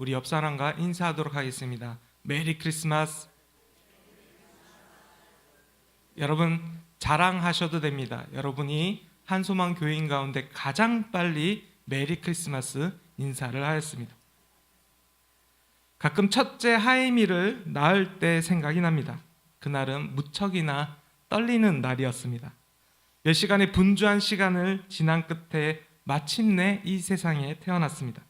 우리 옆 사람과 인사하도록 하겠습니다. 메리 크리스마스. 여러분 자랑하셔도 됩니다. 여러분이 한소망 교인 가운데 가장 빨리 메리 크리스마스 인사를 하였습니다. 가끔 첫째 하이미를 낳을 때 생각이 납니다. 그날은 무척이나 떨리는 날이었습니다. 몇 시간의 분주한 시간을 지난 끝에 마침내 이 세상에 태어났습니다.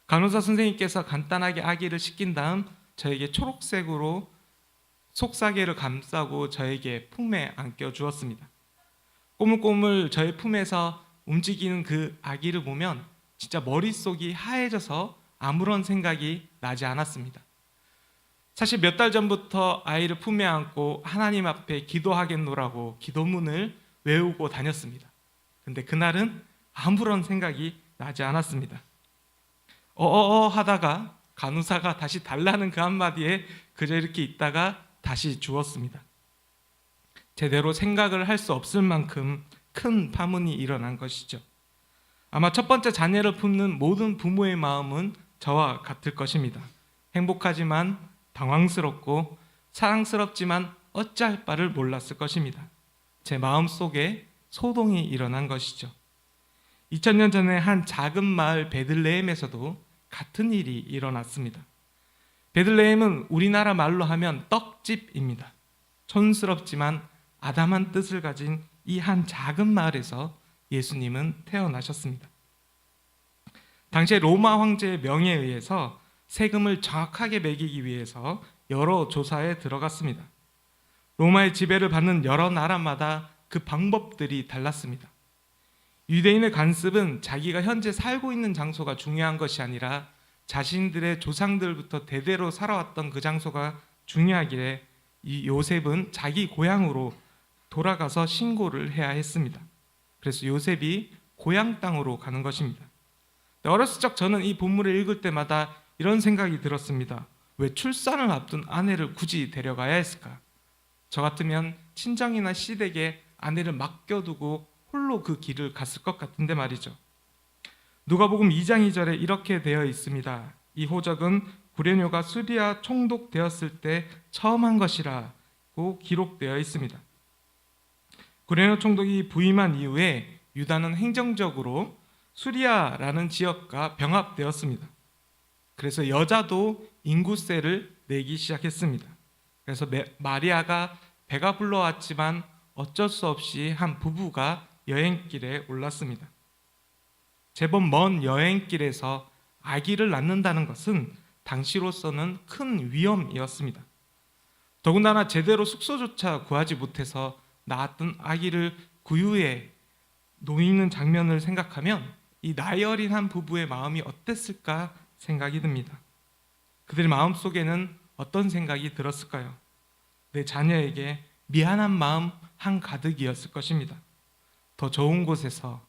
간호사 선생님께서 간단하게 아기를 씻긴 다음 저에게 초록색으로 속사계를 감싸고 저에게 품에 안겨 주었습니다. 꼬물꼬물 저의 품에서 움직이는 그 아기를 보면 진짜 머릿속이 하얘져서 아무런 생각이 나지 않았습니다. 사실 몇 달 전부터 아이를 품에 안고 하나님 앞에 기도하겠노라고 기도문을 외우고 다녔습니다. 근데 그날은 아무런 생각이 나지 않았습니다. 하다가 간호사가 다시 달라는 그 한마디에 그저 이렇게 있다가 다시 주었습니다. 제대로 생각을 할 수 없을 만큼 큰 파문이 일어난 것이죠. 아마 첫 번째 자녀를 품는 모든 부모의 마음은 저와 같을 것입니다. 행복하지만 당황스럽고 사랑스럽지만 어찌할 바를 몰랐을 것입니다. 제 마음속에 소동이 일어난 것이죠. 2000년 전에 한 작은 마을 베들레헴에서도 같은 일이 일어났습니다. 베들레헴은 우리나라 말로 하면 떡집입니다. 촌스럽지만 아담한 뜻을 가진 이 한 작은 마을에서 예수님은 태어나셨습니다. 당시에 로마 황제의 명에 의해서 세금을 정확하게 매기기 위해서 여러 조사에 들어갔습니다. 로마의 지배를 받는 여러 나라마다 그 방법들이 달랐습니다. 유대인의 관습은 자기가 현재 살고 있는 장소가 중요한 것이 아니라 자신들의 조상들부터 대대로 살아왔던 그 장소가 중요하기에 이 요셉은 자기 고향으로 돌아가서 신고를 해야 했습니다. 그래서 요셉이 고향 땅으로 가는 것입니다. 어렸을 적 저는 이 본문을 읽을 때마다 이런 생각이 들었습니다. 왜 출산을 앞둔 아내를 굳이 데려가야 했을까? 저 같으면 친정이나 시댁에 아내를 맡겨두고 홀로 그 길을 갔을 것 같은데 말이죠. 누가복음 2장 2절에 이렇게 되어 있습니다. 이 호적은 구레뇨가 수리아 총독되었을 때 처음 한 것이라고 기록되어 있습니다. 구레뇨 총독이 부임한 이후에 유다는 행정적으로 수리아라는 지역과 병합되었습니다. 그래서 여자도 인구세를 내기 시작했습니다. 그래서 마리아가 배가 불러왔지만 어쩔 수 없이 한 부부가 여행길에 올랐습니다. 제법 먼 여행길에서 아기를 낳는다는 것은 당시로서는 큰 위험이었습니다. 더군다나 제대로 숙소조차 구하지 못해서 낳았던 아기를 구유에 놓이는 장면을 생각하면 이 나이 어린 한 부부의 마음이 어땠을까 생각이 듭니다. 그들의 마음속에는 어떤 생각이 들었을까요? 내 자녀에게 미안한 마음 한가득이었을 것입니다. 더 좋은 곳에서,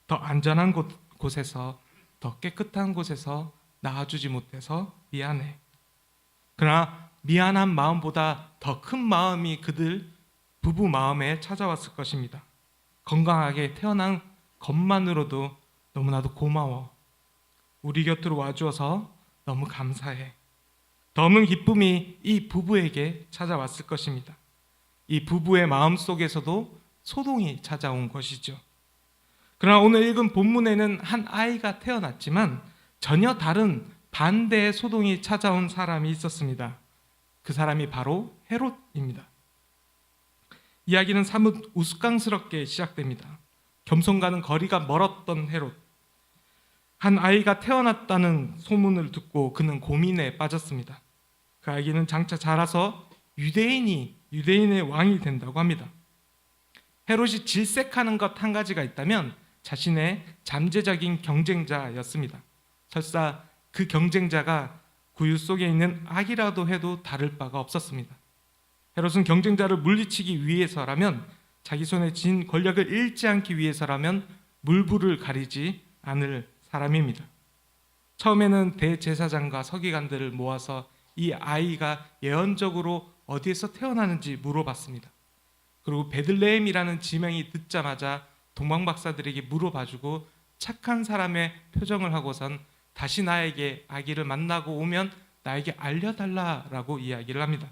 더 안전한 곳에서, 더 깨끗한 곳에서 낳아주지 못해서 미안해. 그러나 미안한 마음보다 더 큰 마음이 그들 부부 마음에 찾아왔을 것입니다. 건강하게 태어난 것만으로도 너무나도 고마워. 우리 곁으로 와주어서 너무 감사해. 더 없는 기쁨이 이 부부에게 찾아왔을 것입니다. 이 부부의 마음 속에서도 소동이 찾아온 것이죠. 그러나 오늘 읽은 본문에는 한 아이가 태어났지만 전혀 다른 반대의 소동이 찾아온 사람이 있었습니다. 그 사람이 바로 헤롯입니다. 이야기는 사뭇 우스꽝스럽게 시작됩니다. 겸손과는 거리가 멀었던 헤롯. 한 아이가 태어났다는 소문을 듣고 그는 고민에 빠졌습니다. 그 아기는 장차 자라서 유대인의 왕이 된다고 합니다. 헤롯이 질색하는 것 한 가지가 있다면 자신의 잠재적인 경쟁자였습니다. 설사 그 경쟁자가 구유 속에 있는 아기라도 해도 다를 바가 없었습니다. 헤롯은 경쟁자를 물리치기 위해서라면, 자기 손에 쥔 권력을 잃지 않기 위해서라면 물불을 가리지 않을 사람입니다. 처음에는 대제사장과 서기관들을 모아서 이 아이가 예언적으로 어디에서 태어나는지 물어봤습니다. 그리고 베들레헴이라는 지명이 듣자마자 동방박사들에게 물어봐주고 착한 사람의 표정을 하고선 다시 나에게 아기를 만나고 오면 나에게 알려달라라고 이야기를 합니다.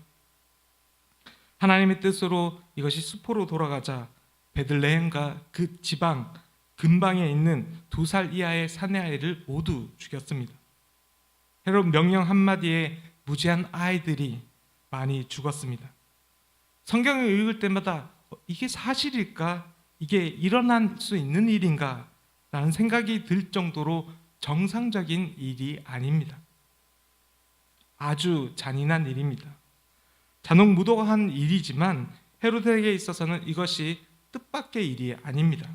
하나님의 뜻으로 이것이 수포로 돌아가자 베들레헴과 그 지방 근방에 있는 2살 이하의 사내아이를 모두 죽였습니다. 헤롯 명령 한마디에 무지한 아이들이 많이 죽었습니다. 성경을 읽을 때마다 이게 사실일까? 이게 일어날 수 있는 일인가? 라는 생각이 들 정도로 정상적인 일이 아닙니다. 아주 잔인한 일입니다. 잔혹무도한 일이지만 헤롯에게 있어서는 이것이 뜻밖의 일이 아닙니다.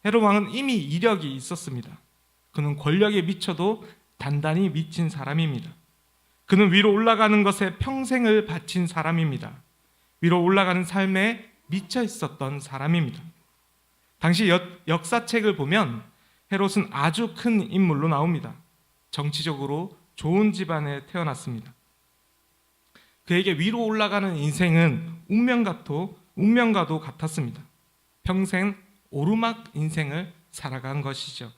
헤롯 왕은 이미 이력이 있었습니다. 그는 권력에 미쳐도 단단히 미친 사람입니다. 그는 위로 올라가는 것에 평생을 바친 사람입니다. 위로 올라가는 삶에 미쳐 있었던 사람입니다. 당시 역사책을 보면 헤롯은 아주 큰 인물로 나옵니다. 정치적으로 좋은 집안에 태어났습니다. 그에게 위로 올라가는 인생은 운명과도 같았습니다. 평생 오르막 인생을 살아간 것이죠.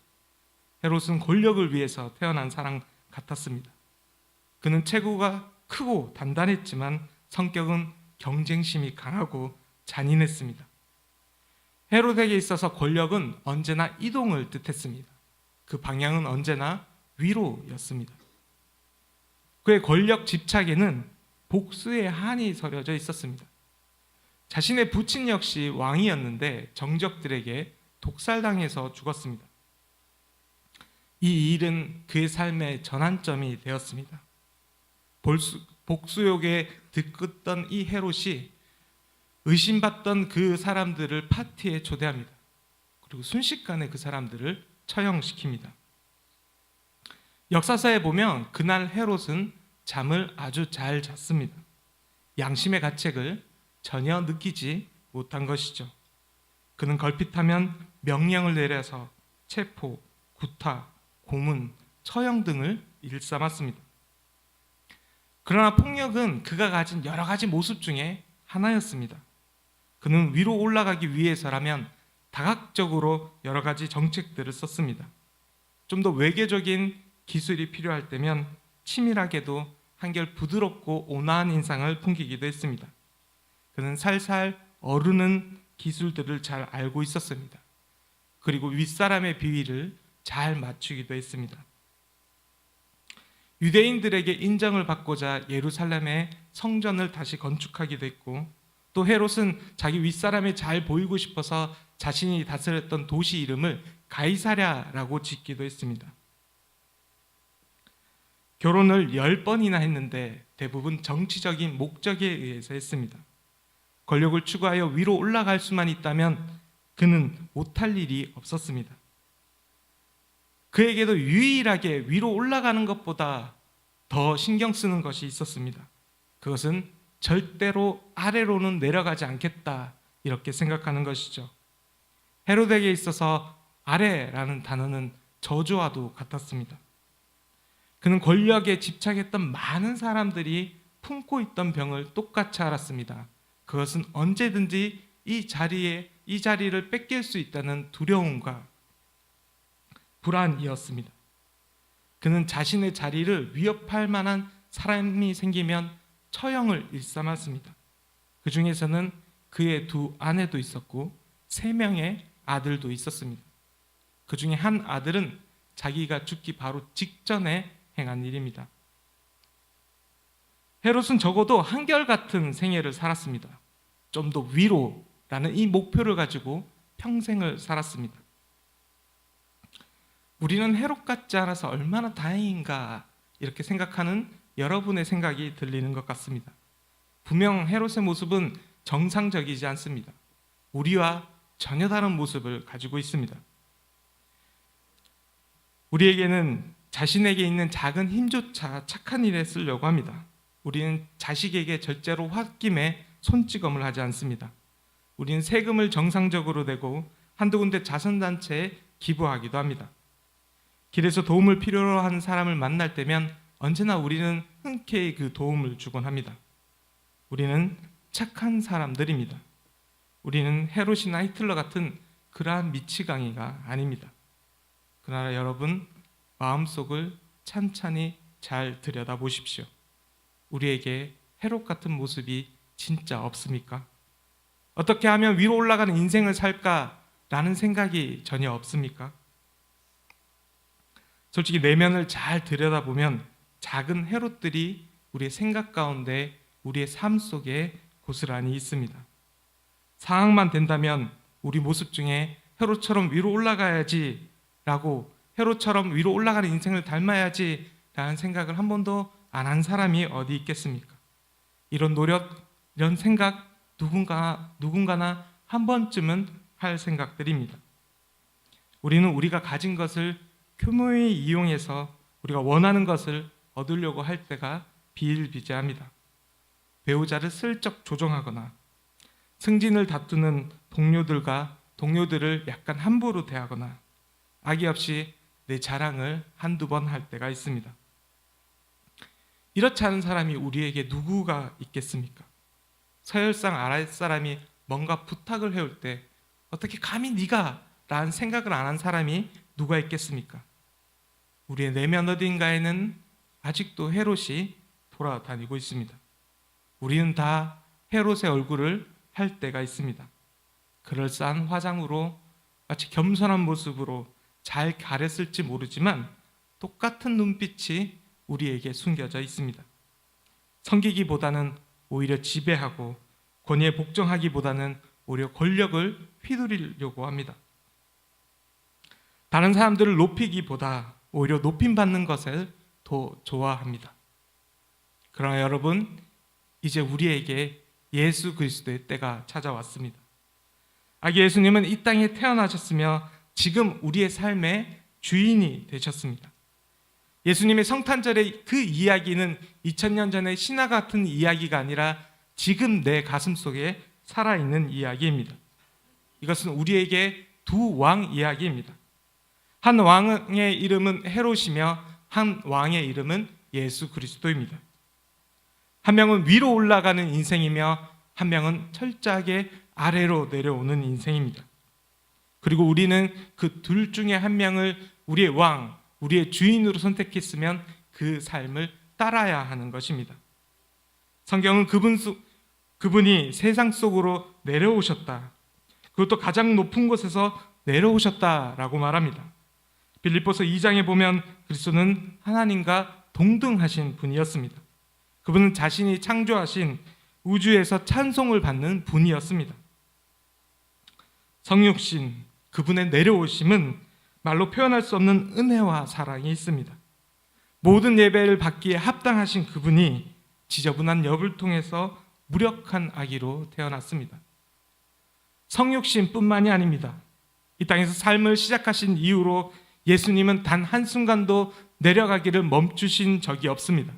헤롯은 권력을 위해서 태어난 사람 같았습니다. 그는 체구가 크고 단단했지만 성격은 경쟁심이 강하고 잔인했습니다. 헤롯에게 있어서 권력은 언제나 이동을 뜻했습니다. 그 방향은 언제나 위로였습니다. 그의 권력 집착에는 복수의 한이 서려져 있었습니다. 자신의 부친 역시 왕이었는데 정적들에게 독살당해서 죽었습니다. 이 일은 그의 삶의 전환점이 되었습니다. 복수욕에 들끓던 이 헤롯이 의심받던 그 사람들을 파티에 초대합니다. 그리고 순식간에 그 사람들을 처형시킵니다. 역사서에 보면 그날 헤롯은 잠을 아주 잘 잤습니다. 양심의 가책을 전혀 느끼지 못한 것이죠. 그는 걸핏하면 명령을 내려서 체포, 구타, 고문, 처형 등을 일삼았습니다. 그러나 폭력은 그가 가진 여러 가지 모습 중에 하나였습니다. 그는 위로 올라가기 위해서라면 다각적으로 여러 가지 정책들을 썼습니다. 좀 더 외교적인 기술이 필요할 때면 치밀하게도 한결 부드럽고 온화한 인상을 풍기기도 했습니다. 그는 살살 어루는 기술들을 잘 알고 있었습니다. 그리고 윗사람의 비위를 잘 맞추기도 했습니다. 유대인들에게 인정을 받고자 예루살렘의 성전을 다시 건축하기도 했고, 또 헤롯은 자기 윗사람에 잘 보이고 싶어서 자신이 다스렸던 도시 이름을 가이사랴라고 짓기도 했습니다. 결혼을 10번이나 했는데 대부분 정치적인 목적에 의해서 했습니다. 권력을 추구하여 위로 올라갈 수만 있다면 그는 못할 일이 없었습니다. 그에게도 유일하게 위로 올라가는 것보다 더 신경 쓰는 것이 있었습니다. 그것은 절대로 아래로는 내려가지 않겠다, 이렇게 생각하는 것이죠. 헤롯에게 있어서 아래라는 단어는 저주와도 같았습니다. 그는 권력에 집착했던 많은 사람들이 품고 있던 병을 똑같이 알았습니다. 그것은 언제든지 이 자리를 뺏길 수 있다는 두려움과 불안이었습니다. 그는 자신의 자리를 위협할 만한 사람이 생기면 처형을 일삼았습니다. 그 중에서는 그의 2 아내도 있었고 3명의 아들도 있었습니다. 그 중에 한 아들은 자기가 죽기 바로 직전에 행한 일입니다. 헤롯은 적어도 한결같은 생애를 살았습니다. 좀 더 위로라는 이 목표를 가지고 평생을 살았습니다. 우리는 헤롯 같지 않아서 얼마나 다행인가, 이렇게 생각하는 여러분의 생각이 들리는 것 같습니다. 분명 헤롯의 모습은 정상적이지 않습니다. 우리와 전혀 다른 모습을 가지고 있습니다. 우리에게는 자신에게 있는 작은 힘조차 착한 일에 쓰려고 합니다. 우리는 자식에게 절대로 홧김에 손찌검을 하지 않습니다. 우리는 세금을 정상적으로 내고 한두 군데 자선단체에 기부하기도 합니다. 길에서 도움을 필요로 하는 사람을 만날 때면 언제나 우리는 흔쾌히 그 도움을 주곤 합니다. 우리는 착한 사람들입니다. 우리는 헤롯이나 히틀러 같은 그러한 미치광이가 아닙니다. 그러나 여러분, 마음속을 찬찬히 잘 들여다보십시오. 우리에게 헤롯 같은 모습이 진짜 없습니까? 어떻게 하면 위로 올라가는 인생을 살까라는 생각이 전혀 없습니까? 솔직히 내면을 잘 들여다보면 작은 헤롯들이 우리의 생각 가운데, 우리의 삶 속에 고스란히 있습니다. 상황만 된다면 우리 모습 중에 헤롯처럼 위로 올라가야지 라고, 헤롯처럼 위로 올라가는 인생을 닮아야지 라는 생각을 한 번도 안 한 사람이 어디 있겠습니까? 이런 노력, 이런 생각 누군가나 한 번쯤은 할 생각들입니다. 우리는 우리가 가진 것을 교묘히 이용해서 우리가 원하는 것을 얻으려고 할 때가 비일비재합니다. 배우자를 슬쩍 조종하거나 승진을 다투는 동료들을 약간 함부로 대하거나 악의 없이 내 자랑을 한두 번 할 때가 있습니다. 이렇지 않은 사람이 우리에게 누구가 있겠습니까? 서열상 아랫사람이 뭔가 부탁을 해올 때 어떻게 감히 네가 라는 생각을 안 한 사람이 누가 있겠습니까? 우리의 내면 어딘가에는 아직도 헤롯이 돌아다니고 있습니다. 우리는 다 헤롯의 얼굴을 할 때가 있습니다. 그럴싸한 화장으로 마치 겸손한 모습으로 잘 가렸을지 모르지만 똑같은 눈빛이 우리에게 숨겨져 있습니다. 섬기기보다는 오히려 지배하고 권위에 복종하기보다는 오히려 권력을 휘두르려고 합니다. 다른 사람들을 높이기보다 오히려 높임받는 것을 더 좋아합니다. 그러나 여러분, 이제 우리에게 예수 그리스도의 때가 찾아왔습니다. 아기 예수님은 이 땅에 태어나셨으며 지금 우리의 삶의 주인이 되셨습니다. 예수님의 성탄절의 그 이야기는 2000년 전의 신화 같은 이야기가 아니라 지금 내 가슴 속에 살아있는 이야기입니다. 이것은 우리에게 두 왕 이야기입니다. 한 왕의 이름은 헤롯이며 한 왕의 이름은 예수 그리스도입니다. 한 명은 위로 올라가는 인생이며 한 명은 철저하게 아래로 내려오는 인생입니다. 그리고 우리는 그 둘 중에 한 명을 우리의 왕, 우리의 주인으로 선택했으면 그 삶을 따라야 하는 것입니다. 성경은 그분이 세상 속으로 내려오셨다, 그것도 가장 높은 곳에서 내려오셨다라고 말합니다. 빌립보서 2장에 보면 그리스도는 하나님과 동등하신 분이었습니다. 그분은 자신이 창조하신 우주에서 찬송을 받는 분이었습니다. 성육신, 그분의 내려오심은 말로 표현할 수 없는 은혜와 사랑이 있습니다. 모든 예배를 받기에 합당하신 그분이 지저분한 엽을 통해서 무력한 아기로 태어났습니다. 성육신뿐만이 아닙니다. 이 땅에서 삶을 시작하신 이후로 예수님은 단 한순간도 내려가기를 멈추신 적이 없습니다.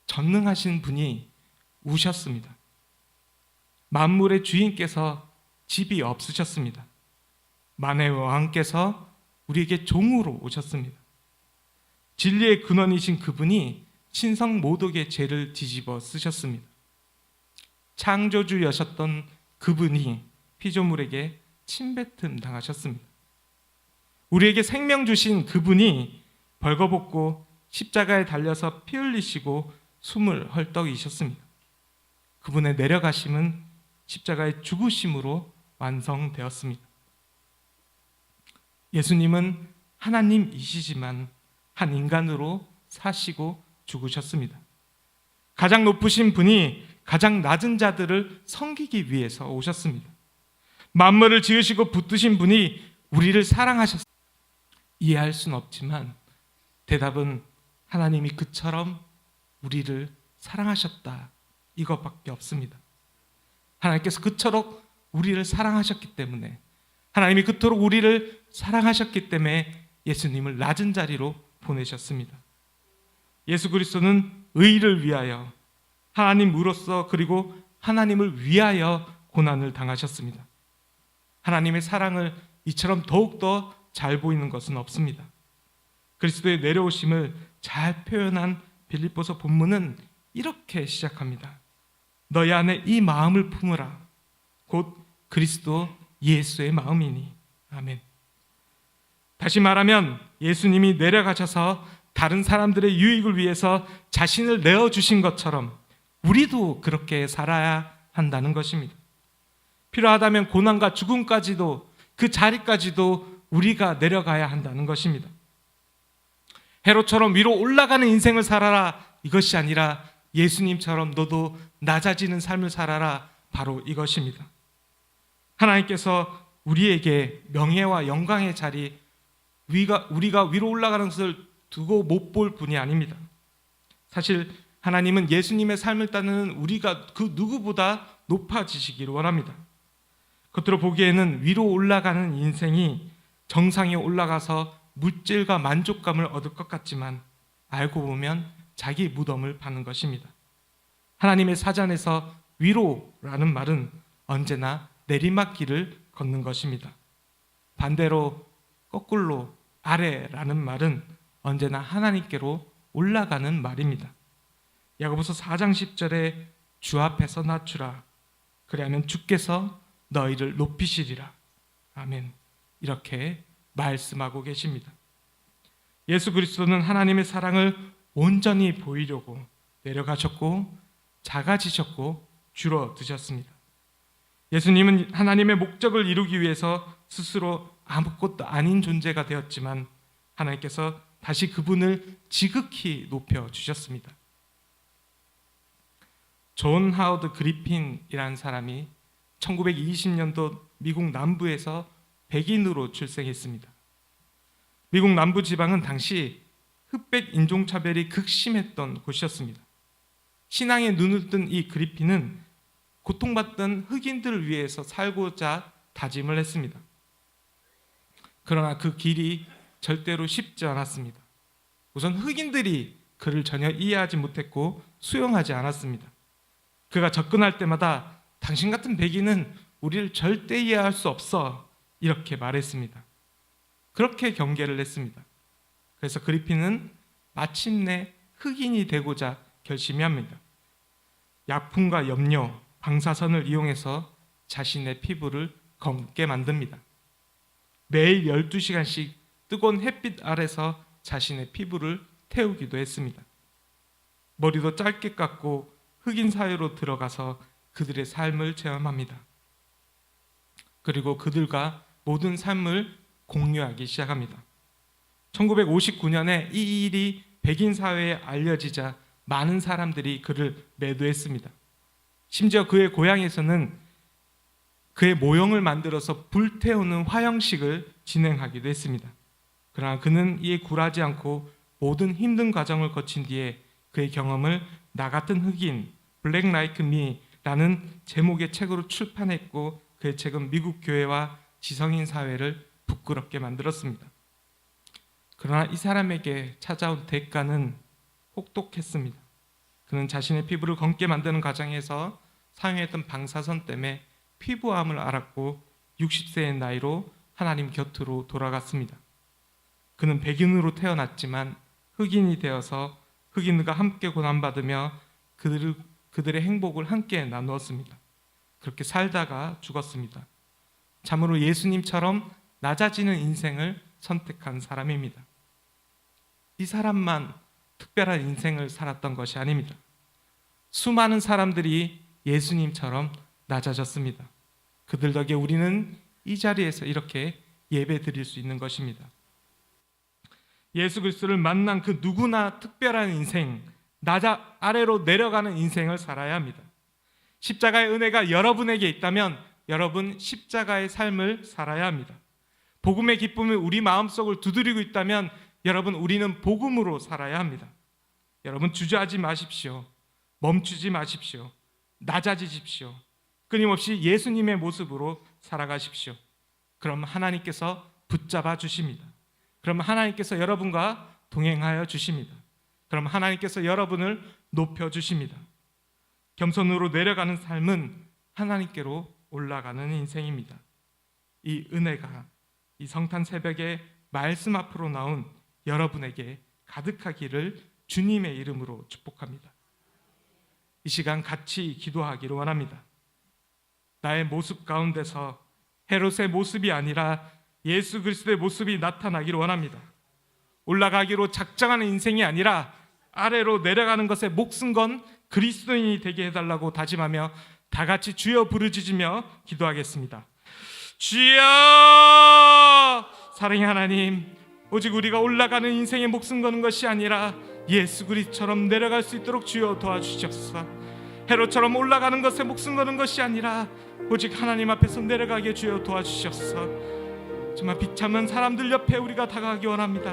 전능하신 분이 우셨습니다. 만물의 주인께서 집이 없으셨습니다. 만의 왕께서 우리에게 종으로 오셨습니다. 진리의 근원이신 그분이 신성 모독의 죄를 뒤집어 쓰셨습니다. 창조주여셨던 그분이 피조물에게 침뱉음 당하셨습니다. 우리에게 생명 주신 그분이 벌거벗고 십자가에 달려서 피 흘리시고 숨을 헐떡이셨습니다. 그분의 내려가심은 십자가의 죽으심으로 완성되었습니다. 예수님은 하나님이시지만 한 인간으로 사시고 죽으셨습니다. 가장 높으신 분이 가장 낮은 자들을 섬기기 위해서 오셨습니다. 만물을 지으시고 붙드신 분이 우리를 사랑하셨습니다. 이해할 수는 없지만 대답은 하나님이 그처럼 우리를 사랑하셨다, 이것밖에 없습니다. 하나님께서 그토록 우리를 사랑하셨기 때문에, 하나님이 그토록 우리를 사랑하셨기 때문에 예수님을 낮은 자리로 보내셨습니다. 예수 그리스도는 의를 위하여, 하나님으로서, 그리고 하나님을 위하여 고난을 당하셨습니다. 하나님의 사랑을 이처럼 더욱더 잘 보이는 것은 없습니다. 그리스도의 내려오심을 잘 표현한 빌립보서 본문은 이렇게 시작합니다. 너희 안에 이 마음을 품으라. 곧 그리스도 예수의 마음이니. 아멘. 다시 말하면 예수님이 내려가셔서 다른 사람들의 유익을 위해서 자신을 내어주신 것처럼 우리도 그렇게 살아야 한다는 것입니다. 필요하다면 고난과 죽음까지도, 그 자리까지도 우리가 내려가야 한다는 것입니다. 헤롯처럼 위로 올라가는 인생을 살아라, 이것이 아니라 예수님처럼 너도 낮아지는 삶을 살아라, 바로 이것입니다. 하나님께서 우리에게 명예와 영광의 자리, 우리가 위로 올라가는 것을 두고 못 볼 분이 아닙니다. 사실 하나님은 예수님의 삶을 따르는 우리가 그 누구보다 높아지시기를 원합니다. 겉으로 보기에는 위로 올라가는 인생이 정상에 올라가서 물질과 만족감을 얻을 것 같지만 알고 보면 자기 무덤을 파는 것입니다. 하나님의 사전에서 위로라는 말은 언제나 내리막길을 걷는 것입니다. 반대로 거꾸로 아래라는 말은 언제나 하나님께로 올라가는 말입니다. 야고보서 4장 10절에 주 앞에서 낮추라, 그리하면 주께서 너희를 높이시리라. 아멘. 이렇게 말씀하고 계십니다. 예수 그리스도는 하나님의 사랑을 온전히 보이려고 내려가셨고 작아지셨고 줄어드셨습니다. 예수님은 하나님의 목적을 이루기 위해서 스스로 아무것도 아닌 존재가 되었지만 하나님께서 다시 그분을 지극히 높여주셨습니다. 존 하워드 그리핀이라는 사람이 1920년도 미국 남부에서 백인으로 출생했습니다. 미국 남부 지방은 당시 흑백 인종차별이 극심했던 곳이었습니다. 신앙에 눈을 뜬 이 그리핀은 고통받던 흑인들을 위해서 살고자 다짐을 했습니다. 그러나 그 길이 절대로 쉽지 않았습니다. 우선 흑인들이 그를 전혀 이해하지 못했고 수용하지 않았습니다. 그가 접근할 때마다 당신 같은 백인은 우리를 절대 이해할 수 없어, 이렇게 말했습니다. 그렇게 경계를 했습니다. 그래서 그리핀은 마침내 흑인이 되고자 결심이 합니다. 약품과 염료, 방사선을 이용해서 자신의 피부를 검게 만듭니다. 매일 12시간씩 뜨거운 햇빛 아래서 자신의 피부를 태우기도 했습니다. 머리도 짧게 깎고 흑인 사회로 들어가서 그들의 삶을 체험합니다. 그리고 그들과 모든 삶을 공유하기 시작합니다. 1959년에 이 일이 백인 사회에 알려지자 많은 사람들이 그를 매도했습니다. 심지어 그의 고향에서는 그의 모형을 만들어서 불태우는 화형식을 진행하기도 했습니다. 그러나 그는 이에 굴하지 않고 모든 힘든 과정을 거친 뒤에 그의 경험을 나 같은 흑인, 블랙 라이크 미라는 제목의 책으로 출판했고 그의 책은 미국 교회와 지성인 사회를 부끄럽게 만들었습니다. 그러나 이 사람에게 찾아온 대가는 혹독했습니다. 그는 자신의 피부를 검게 만드는 과정에서 사용했던 방사선 때문에 피부암을 앓았고 60세의 나이로 하나님 곁으로 돌아갔습니다. 그는 백인으로 태어났지만 흑인이 되어서 흑인과 함께 고난받으며 그들의 행복을 함께 나누었습니다. 그렇게 살다가 죽었습니다. 참으로 예수님처럼 낮아지는 인생을 선택한 사람입니다. 이 사람만 특별한 인생을 살았던 것이 아닙니다. 수많은 사람들이 예수님처럼 낮아졌습니다. 그들 덕에 우리는 이 자리에서 이렇게 예배 드릴 수 있는 것입니다. 예수 그리스도를 만난 그 누구나 특별한 인생, 아래로 내려가는 인생을 살아야 합니다. 십자가의 은혜가 여러분에게 있다면 여러분 십자가의 삶을 살아야 합니다. 복음의 기쁨이 우리 마음속을 두드리고 있다면 여러분 우리는 복음으로 살아야 합니다. 여러분 주저하지 마십시오. 멈추지 마십시오. 낮아지십시오. 끊임없이 예수님의 모습으로 살아가십시오. 그럼 하나님께서 붙잡아 주십니다. 그럼 하나님께서 여러분과 동행하여 주십니다. 그럼 하나님께서 여러분을 높여 주십니다. 겸손으로 내려가는 삶은 하나님께로 올라가는 인생입니다. 이 은혜가 이 성탄 새벽에 말씀 앞으로 나온 여러분에게 가득하기를 주님의 이름으로 축복합니다. 이 시간 같이 기도하기를 원합니다. 나의 모습 가운데서 헤롯의 모습이 아니라 예수 그리스도의 모습이 나타나기를 원합니다. 올라가기로 작정하는 인생이 아니라 아래로 내려가는 것에 목숨 건 그리스도인이 되게 해달라고 다짐하며 다 같이 주여 부르짖으며 기도하겠습니다. 주여! 사랑의 하나님, 오직 우리가 올라가는 인생에 목숨 거는 것이 아니라 예수 그리스도처럼 내려갈 수 있도록 주여 도와주시옵소서. 헤롯처럼 올라가는 것에 목숨 거는 것이 아니라 오직 하나님 앞에서 내려가게 주여 도와주시옵소서. 정말 비참한 사람들 옆에 우리가 다가가기 원합니다.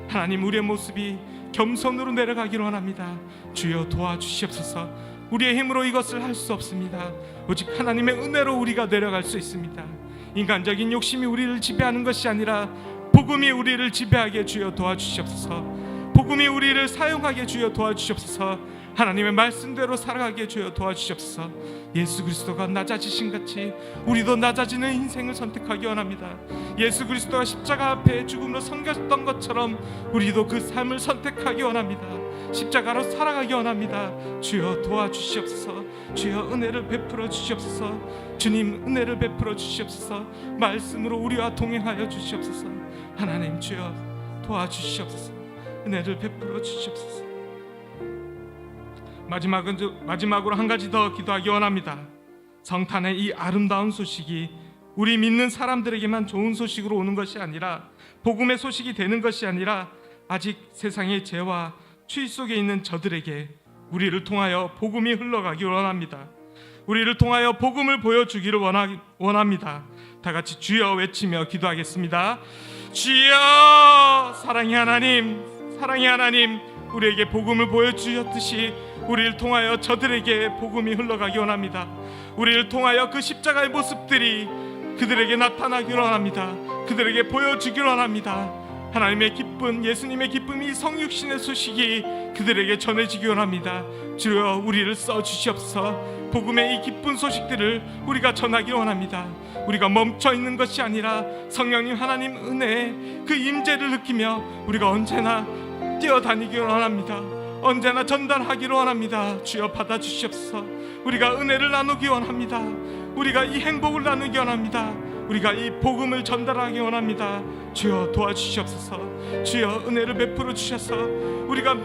하나님, 우리의 모습이 겸손으로 내려가기를 원합니다. 주여 도와주시옵소서. 우리의 힘으로 이것을 할 수 없습니다. 오직 하나님의 은혜로 우리가 내려갈 수 있습니다. 인간적인 욕심이 우리를 지배하는 것이 아니라 복음이 우리를 지배하게 주여 도와주시옵소서. 복음이 우리를 사용하게 주여 도와주시옵소서. 하나님의 말씀대로 살아가게 주여 도와주시옵소서. 예수 그리스도가 낮아지신 같이 우리도 낮아지는 인생을 선택하기 원합니다. 예수 그리스도가 십자가 앞에 죽음으로 섬겼던 것처럼 우리도 그 삶을 선택하기 원합니다. 십자가로 살아가기 원합니다. 주여 도와주시옵소서. 주여 은혜를 베풀어 주시옵소서. 주님 은혜를 베풀어 주시옵소서. 말씀으로 우리와 동행하여 주시옵소서. 하나님 주여 도와주시옵소서. 은혜를 베풀어 주시옵소서. 마지막으로 한 가지 더 기도하기 원합니다. 성탄의 이 아름다운 소식이 우리 믿는 사람들에게만 좋은 소식으로 오는 것이 아니라, 복음의 소식이 되는 것이 아니라, 아직 세상의 죄와 추위 속에 있는 저들에게 우리를 통하여 복음이 흘러가기 원합니다. 우리를 통하여 복음을 보여주기를 원합니다. 다 같이 주여 외치며 기도하겠습니다. 주여! 사랑의 하나님, 사랑의 하나님, 우리에게 복음을 보여주셨듯이 우리를 통하여 저들에게 복음이 흘러가기 원합니다. 우리를 통하여 그 십자가의 모습들이 그들에게 나타나기 원합니다. 그들에게 보여주기 원합니다. 하나님의 기쁨, 예수님의 기쁨이 성육신의 소식이 그들에게 전해지기 원합니다. 주여 우리를 써주시옵소서. 복음의 이 기쁜 소식들을 우리가 전하기 원합니다. 우리가 멈춰있는 것이 아니라 성령님 하나님 은혜의 그 임재를 느끼며 우리가 언제나 뛰어다니기 원합니다. 언제나 전달하기를 원합니다. 주여 받아주시옵소서. 우리가 은혜를 나누기 원합니다. 우리가 이 행복을 나누기 원합니다. 우리가 이 복음을 전달하기 원합니다. 주여 도와주시옵소서. 주여 은혜를 베풀어 주셔서 우리가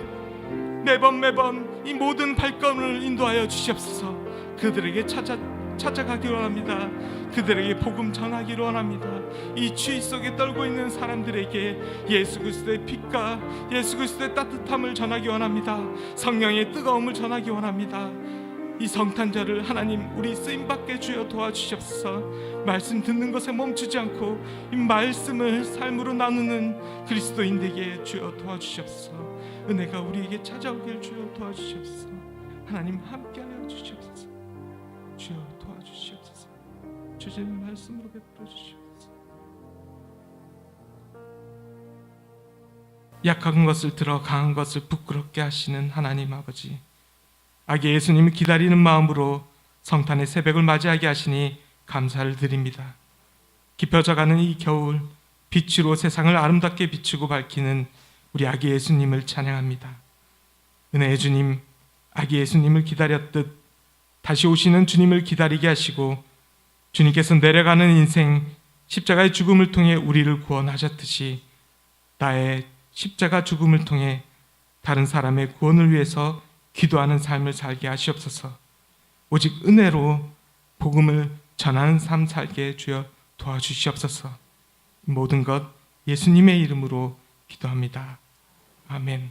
매번 이 모든 발걸음을 인도하여 주시옵소서. 그들에게 찾아가기를 원합니다. 그들에게 복음 전하기를 원합니다. 이 추위 속에 떨고 있는 사람들에게 예수 그리스도의 빛과 예수 그리스도의 따뜻함을 전하기 원합니다. 성령의 뜨거움을 전하기 원합니다. 이 성탄절을 하나님 우리 쓰임받게 주여 도와주시옵소서. 말씀 듣는 것에 멈추지 않고 이 말씀을 삶으로 나누는 그리스도인 되게 주여 도와주시옵소서. 은혜가 우리에게 찾아오길 주여 도와주시옵소서. 하나님 함께하여 주시옵소서. 주여 도와주시옵소서. 주님 말씀으로 베풀어 주시옵소서. 약한 것을 들어 강한 것을 부끄럽게 하시는 하나님 아버지, 아기 예수님을 기다리는 마음으로 성탄의 새벽을 맞이하게 하시니 감사를 드립니다. 깊어져가는 이 겨울, 빛으로 세상을 아름답게 비추고 밝히는 우리 아기 예수님을 찬양합니다. 은혜의 주님, 아기 예수님을 기다렸듯 다시 오시는 주님을 기다리게 하시고, 주님께서 내려가는 인생 십자가의 죽음을 통해 우리를 구원하셨듯이 나의 십자가 죽음을 통해 다른 사람의 구원을 위해서 기도하는 삶을 살게 하시옵소서. 오직 은혜로 복음을 전하는 삶 살게 주여 도와주시옵소서. 모든 것 예수님의 이름으로 기도합니다. 아멘.